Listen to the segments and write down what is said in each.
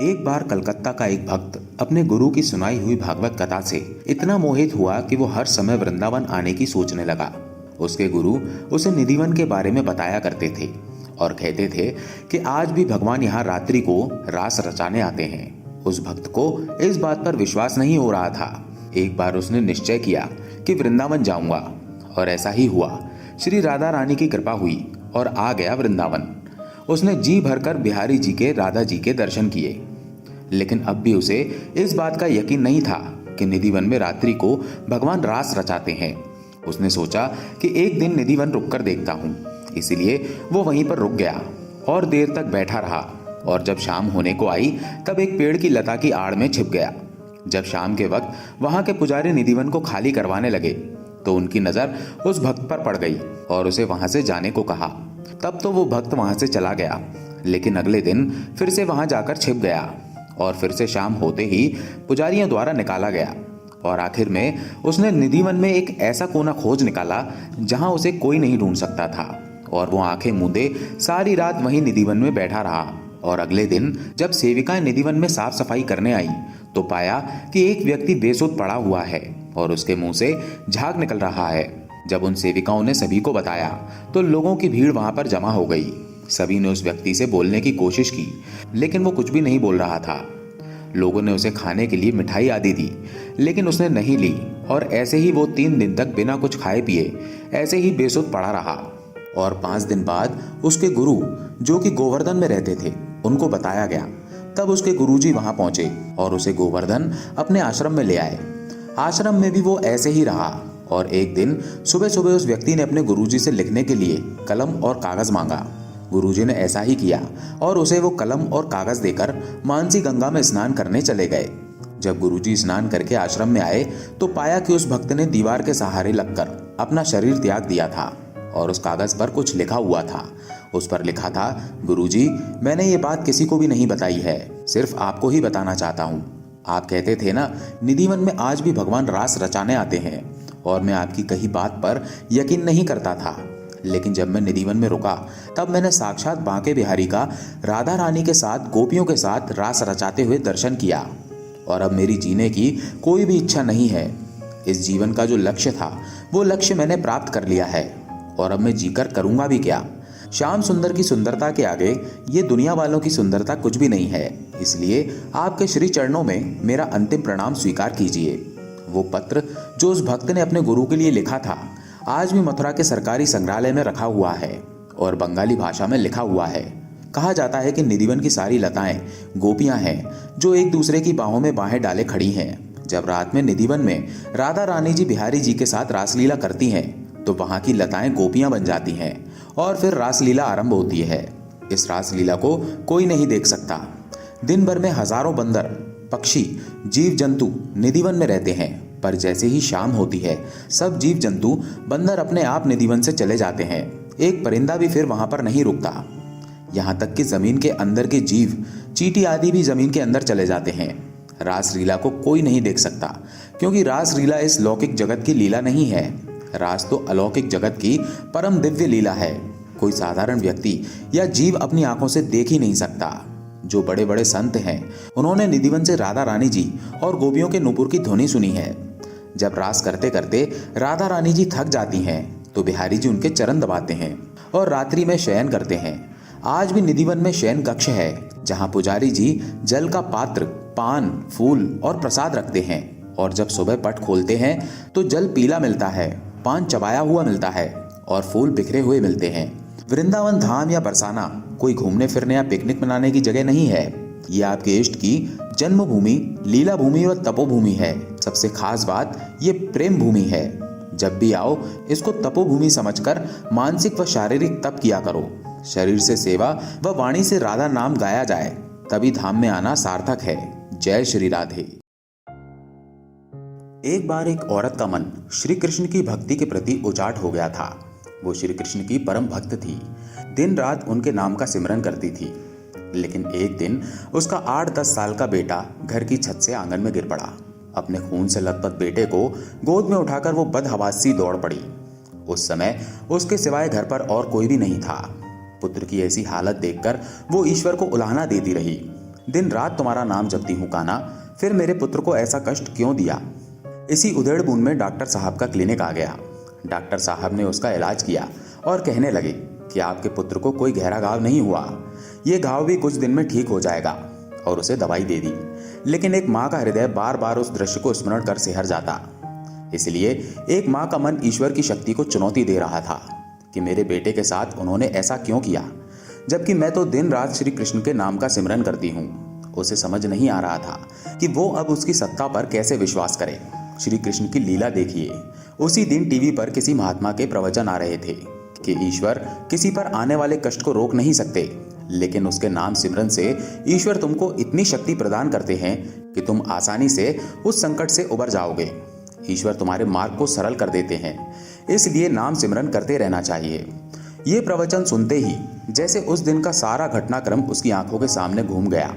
एक बार कलकत्ता का एक भक्त अपने गुरु की सुनाई हुई भागवत कथा से इतना मोहित हुआ कि वो हर समय वृंदावन आने की सोचने लगा। उसके गुरु उसे निधिवन के बारे में बताया करते थे और कहते थे कि आज भी भगवान यहाँ रात्रि को रास रचाने आते हैं। उस भक्त को इस बात पर विश्वास नहीं हो रहा था। एक बार उसने निश्चय किया कि वृंदावन जाऊंगा और ऐसा ही हुआ। श्री राधा रानी की कृपा हुई और आ गया वृंदावन। उसने जी भरकर बिहारी जी के राधा जी के दर्शन किए, लेकिन अब भी उसे इस बात का यकीन नहीं था कि निधिवन में रात्रि को भगवान रास रचाते हैं। उसने सोचा कि एक दिन निधिवन रुककर देखता हूँ, इसलिए वो वहीं पर रुक गया और देर तक बैठा रहा। और जब शाम होने को आई तब एक पेड़ की लता की आड़ में छिप गया। जब शाम के वक्त वहां के पुजारी निधिवन को खाली करवाने लगे तो उनकी नजर उस भक्त पर पड़ गई और उसे वहां से जाने को कहा। तब तो वो भक्त वहां से चला गया, लेकिन अगले दिन फिर से वहां जाकर छिप गया और फिर से शाम होते ही पुजारियों द्वारा निकाला गया। और आखिर में उसने निधिवन में एक ऐसा कोना खोज निकाला जहां उसे कोई नहीं ढूंढ सकता था। और वो आंखें मूंदे सारी रात वहीं निधिवन में बैठा रहा। और अगले दिन जब सेविकाएं निधिवन में साफ सफाई करने आई तो पाया कि एक व्यक्ति बेसुध पड़ा हुआ है और उसके मुंह से झाग निकल रहा है। जब उन सेविकाओं ने सभी को बताया तो लोगों की भीड़ वहां पर जमा हो गई। सभी ने उस व्यक्ति से बोलने की कोशिश की, लेकिन वो कुछ भी नहीं बोल रहा था। लोगों ने उसे खाने के लिए मिठाई आदि दी, लेकिन उसने नहीं ली और ऐसे ही वो 3 दिन तक बिना कुछ खाए पिए ऐसे ही बेसुध पड़ा रहा। और 5 दिन बाद उसके गुरु, जो कि गोवर्धन में रहते थे, उनको बताया गया। तब उसके गुरुजी वहां पहुंचे और उसे गोवर्धन अपने आश्रम में ले आए। आश्रम में भी वो ऐसे ही रहा और एक दिन सुबह सुबह उस व्यक्ति ने अपने गुरुजी से लिखने के लिए कलम और कागज मांगा। गुरुजी ने ऐसा ही किया और उसे वो कलम और कागज देकर मानसी गंगा में स्नान करने चले गए। जब गुरुजी स्नान करके आश्रम में आए तो पाया कि उस भक्त ने दीवार के सहारे लगकर अपना शरीर त्याग दिया था और उस कागज पर कुछ लिखा हुआ था। उस पर लिखा था, गुरुजी, मैंने ये बात किसी को भी नहीं बताई है, सिर्फ आपको ही बताना चाहता हूँ। आप कहते थे ना, निधिवन में आज भी भगवान रास रचाने आते हैं, और मैं आपकी कही बात पर यकीन नहीं करता था। लेकिन जब मैं निधिवन में रुका तब मैंने साक्षात बांके बिहारी का राधा रानी के साथ गोपियों के साथ रास रचाते हुए दर्शन किया। और अब मेरी जीने की कोई भी इच्छा नहीं है। इस जीवन का जो लक्ष्य था वो लक्ष्य मैंने प्राप्त कर लिया है, और अब मैं जीकर करूंगा भी क्या। श्याम सुंदर की सुंदरता के आगे ये दुनिया वालों की सुंदरता कुछ भी नहीं है। इसलिए आपके श्री चरणों में मेरा अंतिम प्रणाम स्वीकार कीजिए। वो पत्र जो उस भक्त ने अपने गुरु के लिए लिखा था आज भी मथुरा के सरकारी संग्रहालय में रखा हुआ है और बंगाली भाषा में लिखा हुआ है। कहा जाता है कि निधिवन की सारी लताएं गोपियां हैं जो एक दूसरे की बाहों में बाहें डाले खड़ी हैं। जब रात में निधिवन में राधा रानी जी बिहारी जी के साथ रासलीला करती हैं तो वहां की लताएं गोपियां बन जाती हैं और फिर रासलीला आरंभ होती है। इस रासलीला को कोई नहीं देख सकता। दिन भर में हजारों बंदर, पक्षी, जीव जंतु निधिवन में रहते हैं, पर जैसे ही शाम होती है सब जीव जंतु बंदर अपने आप निधिवन से चले जाते हैं। एक परिंदा भी फिर वहां पर नहीं रुकता। यहाँ तक कि जमीन के अंदर के जीव, चींटी आदि भी जमीन के अंदर चले जाते हैं। रासलीला को कोई नहीं देख सकता, क्योंकि रासलीला इस लौकिक जगत की लीला नहीं है। रास तो अलौकिक जगत की परम दिव्य लीला है। कोई साधारण व्यक्ति या जीव अपनी आंखों से देख ही नहीं सकता। जो बड़े बड़े संत हैं उन्होंने निधिवन से राधा रानी जी और गोपियों के नूपुर की ध्वनि सुनी है। जब रास करते करते राधा रानी जी थक जाती हैं तो बिहारी जी उनके चरण दबाते हैं और रात्रि में शयन करते हैं। आज भी निधिवन में शयन कक्ष है जहां पुजारी जी जल का पात्र, पान, फूल और प्रसाद रखते हैं। और जब सुबह पट खोलते हैं तो जल पीला मिलता है, पान चबाया हुआ मिलता है और फूल बिखरे हुए मिलते हैं। वृंदावन धाम या बरसाना कोई घूमने फिरने या पिकनिक मनाने की जगह नहीं है। ये आपके इष्ट की जन्मभूमि, लीला भूमि और तपोभूमि है। सबसे खास बात ये प्रेम भूमि है। जब भी आओ इसको तपोभूमि समझकर मानसिक व शारीरिक तप किया करो। शरीर से सेवा व वाणी से राधा नाम गाया जाए, तभी धाम में आना सार्थक है। जय श्री राधे। एक बार एक औरत का मन श्री कृष्ण की भक्ति के प्रति उचाट हो गया था। वो श्री कृष्ण की परम भक्त थी, दिन रात उनके नाम का सिमरन करती थी। लेकिन एक दिन उसका 8-10 साल का बेटा घर की छत से आंगन में गिर पड़ा। अपने खून से लथपथ बेटे को गोद में उठाकर वो बदहवासी दौड़ पड़ी। उस समय उसके सिवाय घर पर और कोई भी नहीं था। पुत्र की ऐसी हालत देखकर वो ईश्वर को उलाहना देती रही। दिन रात तुम्हारा नाम जपती हूँ कान्हा, फिर मेरे पुत्र को ऐसा कष्ट क्यों दिया। इसी उधेड़ बुन में डॉक्टर साहब का क्लिनिक आ गया। डॉक्टर साहब ने उसका इलाज किया और कहने लगे कि आपके पुत्र को कोई गहरा घाव नहीं हुआ, ये घाव भी कुछ दिन में ठीक हो जाएगा, और उसे दवाई दे दी। लेकिन एक माँ का हृदय बार बार उस दृश्य को स्मरण कर सिहर जाता। इसलिए एक माँ का मन ईश्वर की शक्ति को चुनौती दे रहा था कि मेरे बेटे के साथ उन्होंने ऐसा क्यों किया, जबकि मैं तो दिन रात श्री कृष्ण के नाम का सिमरन करती हूँ। उसे समझ नहीं आ रहा था कि वो अब उसकी सत्ता पर कैसे विश्वास करे। श्री कृष्ण की लीला देखिए, उसी दिन टीवी पर किसी महात्मा के प्रवचन आ रहे थे कि ईश्वर किसी पर आने वाले कष्ट को रोक नहीं सकते, लेकिन उसके नाम सिमरन से ईश्वर तुमको इतनी शक्ति प्रदान करते हैं कि तुम आसानी से उस संकट से उबर जाओगे। ईश्वर तुम्हारे मार्ग को सरल कर देते हैं, इसलिए नाम सिमरन करते रहना चाहिए। ये प्रवचन सुनते ही जैसे उस दिन का सारा घटनाक्रम उसकी आंखों के सामने घूम गया।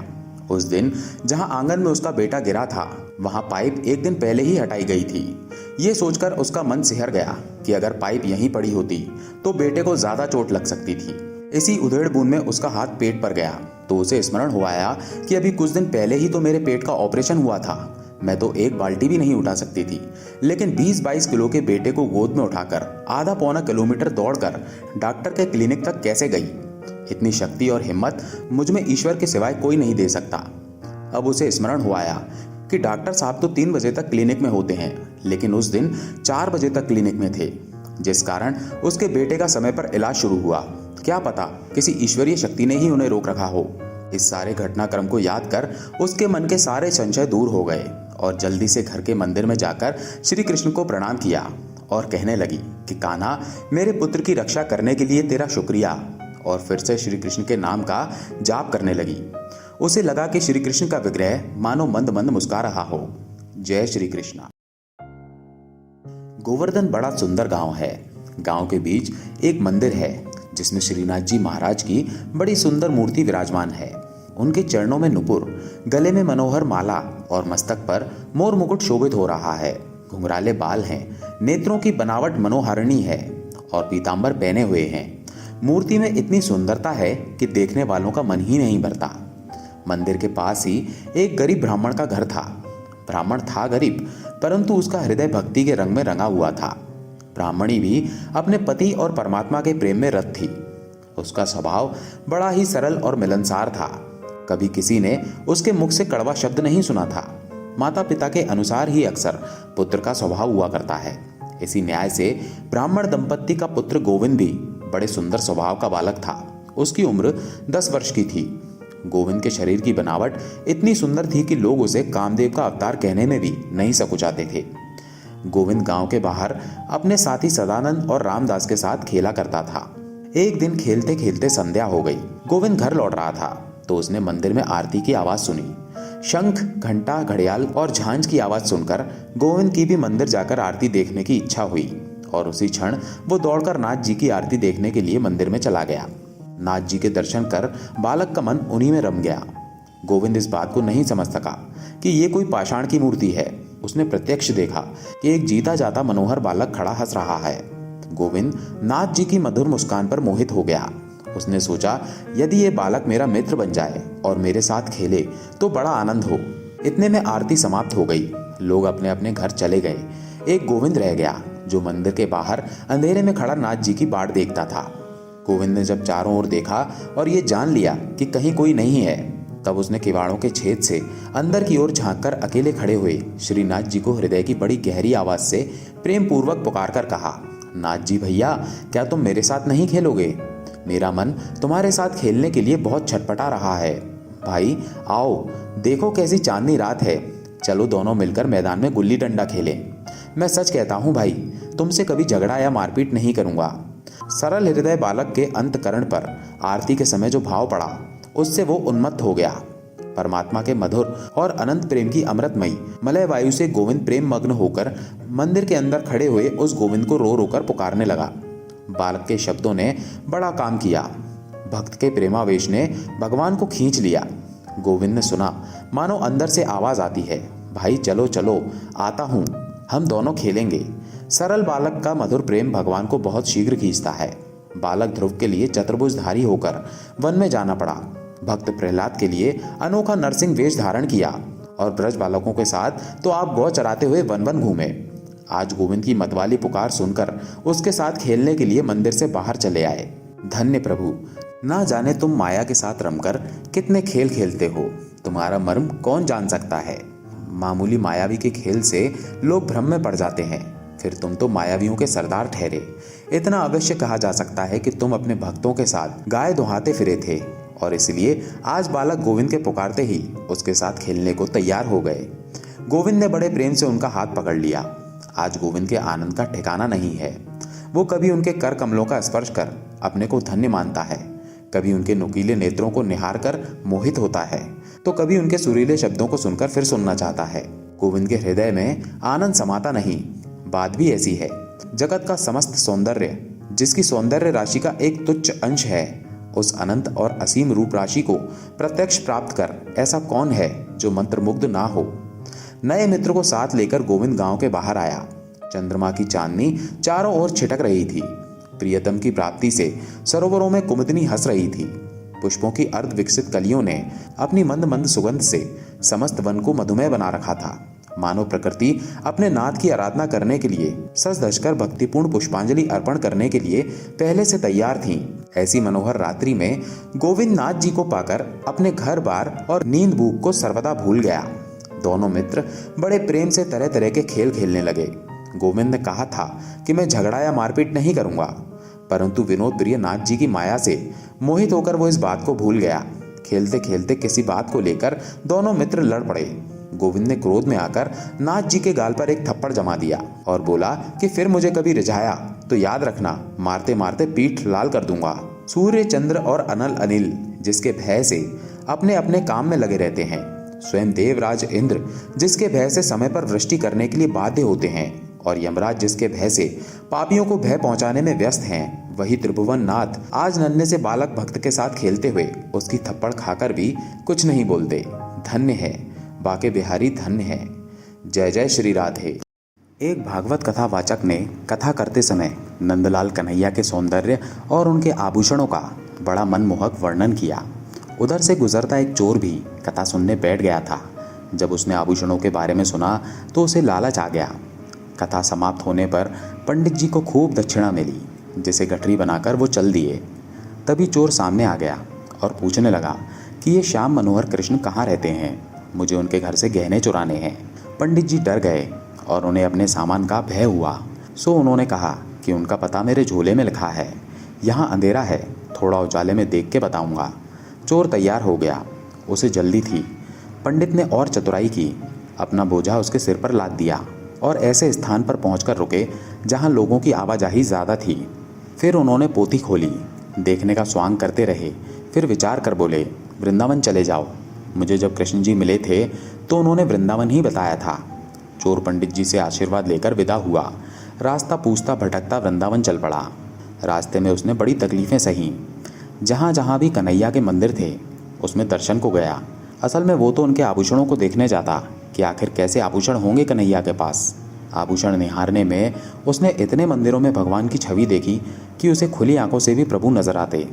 उस दिन जहां आंगन में उसका बेटा गिरा था, वहां पाइप एक दिन पहले ही हटाई गई थी। ये सोचकर उसका मन सिहर गया कि अगर पाइप यहीं पड़ी होती तो बेटे को ज्यादा चोट लग सकती थी। इसी उधेड़ बुन में उसका हाथ पेट पर गया तो उसे स्मरण हुआ आया कि अभी कुछ दिन पहले ही तो मेरे पेट का ऑपरेशन हुआ था। मैं तो एक बाल्टी भी नहीं उठा सकती थी, लेकिन 20-22 किलो के बेटे को गोद में उठाकर आधा पौना किलोमीटर दौड़कर डॉक्टर के क्लिनिक तक कैसे गई। इतनी शक्ति और हिम्मत मुझ में ईश्वर के सिवाय कोई नहीं दे सकता। अब उसे स्मरण हुआ आया कि डॉक्टर साहब तो 3 बजे तक क्लिनिक में होते हैं, लेकिन उस दिन 4 बजे तक क्लिनिक में थे, जिस कारण उसके बेटे का समय पर इलाज शुरू हुआ। क्या पता किसी ईश्वरीय शक्ति ने ही उन्हें रोक रखा हो। इस सारे घटनाक्रम को याद कर उसके मन के सारे संशय दूर हो गए और जल्दी से घर के मंदिर में जाकर श्री कृष्ण को प्रणाम किया और कहने लगी कि कान्हा, मेरे पुत्र की रक्षा करने के लिए तेरा शुक्रिया। और फिर से श्री कृष्ण के नाम का जाप करने लगी। उसे लगा कि श्री कृष्ण का विग्रह मानो मंद मंद मुस्कुरा रहा हो। जय श्री कृष्ण। गोवर्धन बड़ा सुंदर गांव है। गांव के बीच एक मंदिर है जिसमें श्रीनाथ जी महाराज की बड़ी सुंदर मूर्ति विराजमान है। उनके चरणों में नुपुर, गले में मनोहर माला और मस्तक पर मोर मुकुट शोभित हो रहा है। घुंघराले बाल हैं, नेत्रों की बनावट मनोहारिणी है और पीतांबर पहने हुए हैं। मूर्ति में इतनी सुंदरता है कि देखने वालों का मन ही नहीं भरता। मंदिर के पास ही एक गरीब ब्राह्मण का घर था। ब्राह्मण था गरीब, परंतु उसका हृदय भक्ति के रंग में रंगा हुआ था। ब्राह्मणी भी अपने पति और परमात्मा के प्रेम में रत थी। उसका स्वभाव बड़ा ही सरल और मिलनसार था। कभी किसी ने उसके मुख से कड़वा शब्द नहीं सुना था। माता पिता के अनुसार ही अक्सर पुत्र का स्वभाव हुआ करता है। इसी न्याय से ब्राह्मण दंपत्ति का पुत्र गोविंद भी बड़े सुंदर स्वभाव का बालक था। उसकी उम्र 10 वर्ष की थी। गोविंद के शरीर की बनावट इतनी सुंदर थी कि लोग उसे कामदेव का अवतार कहने में भी नहीं सकुचाते थे। गोविंद गांव के बाहर अपने साथी सदानंद और रामदास के साथ खेला करता था। एक दिन खेलते खेलते संध्या हो गई। गोविंद घर लौट रहा था तो उसने मंदिर में आरती की आवाज सुनी। शंख, घंटा, घड़ियाल और झांझ की आवाज सुनकर गोविंद की भी मंदिर जाकर आरती देखने की इच्छा हुई और उसी क्षण वो दौड़कर नाथ जी की आरती देखने के लिए मंदिर में चला गया। नाथ जी के दर्शन कर बालक का मन उन्हीं में रम गया। गोविंद इस बात को नहीं समझ सका कि ये कोई पाषाण की मूर्ति है। उसने प्रत्यक्ष देखा कि एक जीता जाता मनोहर बालक खड़ा हंस रहा है। गोविंद नाथ जी की मधुर मुस्कान पर मोहित हो गया। उसने सोचा, यदि ये बालक मेरा मित्र बन जाए और मेरे साथ खेले तो बड़ा आनंद हो। इतने में आरती समाप्त हो गई। लोग अपने अपने घर चले गए। एक गोविंद रह गया जो मंदिर के बाहर अंधेरे में खड़ा नाथ जी की बाट देखता था। गोविंद ने जब चारों ओर देखा और ये जान लिया कि कहीं कोई नहीं है, तब उसने किवाड़ों के छेद से अंदर की ओर झांककर अकेले खड़े हुए श्रीनाथ जी को हृदय की बड़ी गहरी आवाज से प्रेम पूर्वक पुकार कर कहा, नाथ जी भैया, क्या तुम मेरे साथ नहीं खेलोगे? मेरा मन तुम्हारे साथ खेलने के लिए बहुत छटपटा रहा है। भाई आओ, देखो कैसी चांदनी रात है। चलो दोनों मिलकर मैदान में गुल्ली डंडा खेलें। मैं सच कहता हूँ भाई, तुमसे कभी झगड़ा या मारपीट नहीं करूंगा। सरल हृदय बालक के अंतकरण पर आरती के समय जो भाव पड़ा, उससे वो उन्मत्त हो गया। परमात्मा के मधुर और अनंत प्रेम की अमृतमयी मलय वायु से गोविंद प्रेम मग्न होकर मंदिर के अंदर खड़े हुए उस गोविंद को रो रो कर पुकारने लगा। बालक के शब्दों ने बड़ा काम किया। भक्त के प्रेमावेश ने भगवान को खींच लिया। गोविंद ने सुना, मानो अंदर से आवाज आती है, भाई चलो चलो, आता हूं, हम दोनों खेलेंगे। सरल बालक का मधुर प्रेम भगवान को बहुत शीघ्र खींचता है। बालक ध्रुव के लिए चतुर्भुजधारी होकर वन में जाना पड़ा। भक्त प्रहलाद के लिए अनोखा नरसिंह वेश धारण किया और ब्रज बालकों के साथ तो आप गौ चराते हुए वन वन घूमे। आज गोविंद की मतवाली पुकार सुनकर उसके साथ खेलने के लिए मंदिर से बाहर चले आए। धन्य प्रभु, ना जाने तुम माया के साथ रमकर कितने खेल खेलते हो, तुम्हारा मर्म कौन जान सकता है। मामूली मायावी के खेल से लोग भ्रम में पड़ जाते हैं, फिर तुम तो मायावियों के सरदार ठहरे। इतना अवश्य कहा जा सकता है कि तुम अपने भक्तों के साथ गाय दुहाते फिरे थे और इसलिए आज बालक गोविंद के पुकारते ही उसके साथ खेलने को तैयार हो गए। गोविंद ने बड़े प्रेम से उनका हाथ पकड़ लिया। आज गोविंद के आनंद का ठिकाना नहीं है। वो कभी उनके कर कमलों का स्पर्श कर अपने को धन्य मानता है, कभी उनके नुकीले नेत्रों को निहार कर मोहित होता है, तो कभी उनके सुरीले शब्दों को सुनकर फिर सुनना चाहता है। गोविंद के हृदय में आनंद समाता नहीं। बात भी ऐसी है, जगत का समस्त सौंदर्य जिसकी सौंदर्य राशि का एक तुच्छ अंश है, उस अनंत और असीम रूप राशि को प्रत्यक्ष प्राप्त कर ऐसा कौन है जो मंत्रमुग्ध ना हो। नए मित्र को साथ लेकर गोविंद गांव के बाहर आया। चंद्रमा की चांदनी चारों ओर छिटक रही थी। प्रियतम की प्राप्ति से सरोवरों में कुमुदनी हंस रही थी। पुष्पों की अर्ध विकसित कलियों ने अपनी मंद मंद सुगंध से समस्त वन को मधुमेह बना रखा था। मानव प्रकृति अपने नाथ की आराधना करने के लिए सज धजकर भक्तिपूर्ण पुष्पांजलि अर्पण करने के लिए पहले से तैयार थी। ऐसी मनोहर रात्रि में गोविंद नाथ जी को पाकर अपने घर बार और नींद भूख को सर्वदा भूल गया। दोनों मित्र बड़े प्रेम से तरह तरह के खेल खेलने लगे। गोविंद ने कहा था कि मैं झगड़ा या मारपीट नहीं करूंगा, परंतु विनोद प्रिय नाथ जी की माया से मोहित होकर वो इस बात को भूल गया। खेलते खेलते किसी बात को लेकर दोनों मित्र लड़ पड़े। गोविंद ने क्रोध में आकर नाथ जी के गाल पर एक थप्पड़ जमा दिया और बोला कि फिर मुझे कभी रिझाया तो याद रखना, मारते मारते पीठ लाल कर दूंगा। सूर्य, चंद्र और अनल अनिल जिसके भय से अपने अपने काम में लगे रहते हैं, स्वयं देवराज इंद्र जिसके भय से समय पर वृष्टि करने के लिए बाध्य होते हैं, और यमराज जिसके भय से पापियों को भय पहुंचाने में व्यस्त हैं, वही त्रिभुवन नाथ आज नन्हे से बालक भक्त के साथ खेलते हुए उसकी थप्पड़ खाकर भी कुछ नहीं बोलते। धन्य है बाके बिहारी, धन्य है। जय जय श्री राधे। एक भागवत कथा वाचक ने कथा करते समय नंदलाल कन्हैया के सौंदर्य और उनके आभूषणों का बड़ा मनमोहक वर्णन किया। उधर से गुजरता एक चोर भी कथा सुनने बैठ गया था। जब उसने आभूषणों के बारे में सुना तो उसे लालच आ गया। कथा समाप्त होने पर पंडित जी को खूब दक्षिणा मिली, जिसे गठरी बनाकर वो चल दिए। तभी चोर सामने आ गया और पूछने लगा कि ये श्याम मनोहर कृष्ण कहाँ रहते हैं, मुझे उनके घर से गहने चुराने हैं। पंडित जी डर गए और उन्हें अपने सामान का भय हुआ। सो उन्होंने कहा कि उनका पता मेरे झोले में लिखा है, यहाँ अंधेरा है, थोड़ा उजाले में देख के बताऊंगा। चोर तैयार हो गया, उसे जल्दी थी। पंडित ने और चतुराई की, अपना बोझा उसके सिर पर लाद दिया और ऐसे स्थान पर पहुंचकर रुके जहां लोगों की आवाजाही ज़्यादा थी। फिर उन्होंने पोथी खोली, देखने का स्वांग करते रहे, फिर विचार कर बोले, वृंदावन चले जाओ। मुझे जब कृष्ण जी मिले थे तो उन्होंने वृंदावन ही बताया था। चोर पंडित जी से आशीर्वाद लेकर विदा हुआ। रास्ता पूछता भटकता वृंदावन चल पड़ा। रास्ते में उसने बड़ी तकलीफ़ें सही। जहाँ जहाँ भी कन्हैया के मंदिर थे उसमें दर्शन को गया। असल में वो तो उनके आभूषणों को देखने जाता कि आखिर कैसे आभूषण होंगे कन्हैया के पास। आभूषण निहारने में उसने इतने मंदिरों में भगवान की छवि देखी कि उसे खुली आंखों से भी प्रभु नजर आते।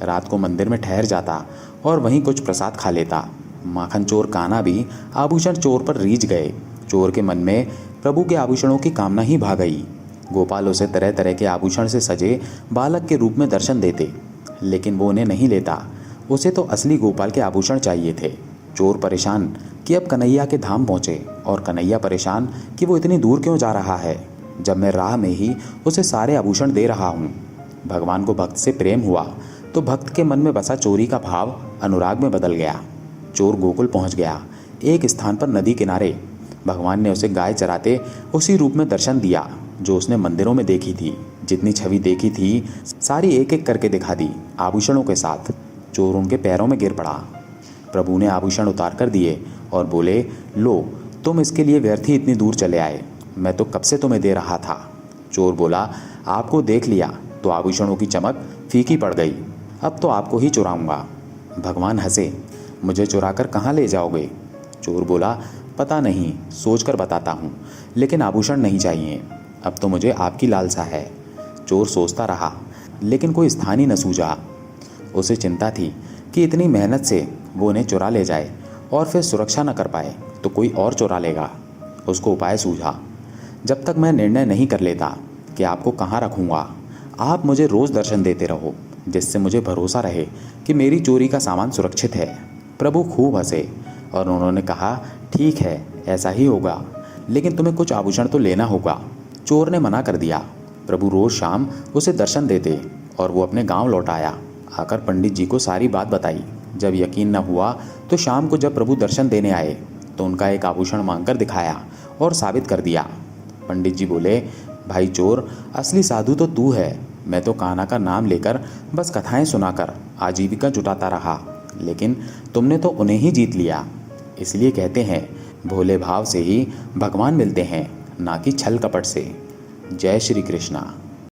रात को मंदिर में ठहर जाता और वहीं कुछ प्रसाद खा लेता। माखन चोर कान्हा भी आभूषण चोर पर रीझ गए। चोर के मन में प्रभु के आभूषणों की कामना ही भाग गई। गोपाल उसे तरह तरह के आभूषण से सजे बालक के रूप में दर्शन देते, लेकिन वो उन्हें नहीं लेता। उसे तो असली गोपाल के आभूषण चाहिए थे। चोर परेशान कि अब कन्हैया के धाम पहुँचे और कन्हैया परेशान कि वो इतनी दूर क्यों जा रहा है, जब मैं राह में ही उसे सारे आभूषण दे रहा हूँ। भगवान को भक्त से प्रेम हुआ तो भक्त के मन में बसा चोरी का भाव अनुराग में बदल गया। चोर गोकुल पहुँच गया। एक स्थान पर नदी किनारे भगवान ने उसे गाय चराते उसी रूप में दर्शन दिया जो उसने मंदिरों में देखी थी। जितनी छवि देखी थी सारी एक एक करके दिखा दी, आभूषणों के साथ। चोर उनके पैरों में गिर पड़ा। प्रभु ने आभूषण उतार कर दिए और बोले, लो तुम इसके लिए व्यर्थ ही इतनी दूर चले आए, मैं तो कब से तुम्हें दे रहा था। चोर बोला, आपको देख लिया तो आभूषणों की चमक फीकी पड़ गई, अब तो आपको ही चुराऊंगा। भगवान हंसे, मुझे चुराकर कहाँ ले जाओगे। चोर बोला, पता नहीं, सोच कर बताता हूँ, लेकिन आभूषण नहीं चाहिए, अब तो मुझे आपकी लालसा है। चोर सोचता रहा, लेकिन कोई स्थान ही न सूझा। उसे चिंता थी कि इतनी मेहनत से वो उन्हें चुरा ले जाए और फिर सुरक्षा न कर पाए तो कोई और चुरा लेगा। उसको उपाय सूझा, जब तक मैं निर्णय नहीं कर लेता कि आपको कहाँ रखूँगा, आप मुझे रोज़ दर्शन देते रहो, जिससे मुझे भरोसा रहे कि मेरी चोरी का सामान सुरक्षित है। प्रभु खूब हंसे और उन्होंने कहा, ठीक है, ऐसा ही होगा, लेकिन तुम्हें कुछ आभूषण तो लेना होगा। चोर ने मना कर दिया। प्रभु रोज़ शाम उसे दर्शन देते और वो अपने गांव लौट आया। आकर पंडित जी को सारी बात बताई। जब यकीन न हुआ तो शाम को जब प्रभु दर्शन देने आए तो उनका एक आभूषण मांगकर दिखाया और साबित कर दिया। पंडित जी बोले, भाई चोर, असली साधु तो तू है। मैं तो कान्हा का नाम लेकर बस कथाएं सुनाकर आजीविका जुटाता रहा, लेकिन तुमने तो उन्हें ही जीत लिया। इसलिए कहते हैं, भोले भाव से ही भगवान मिलते हैं, ना कि छल कपट से। जय श्री कृष्णा।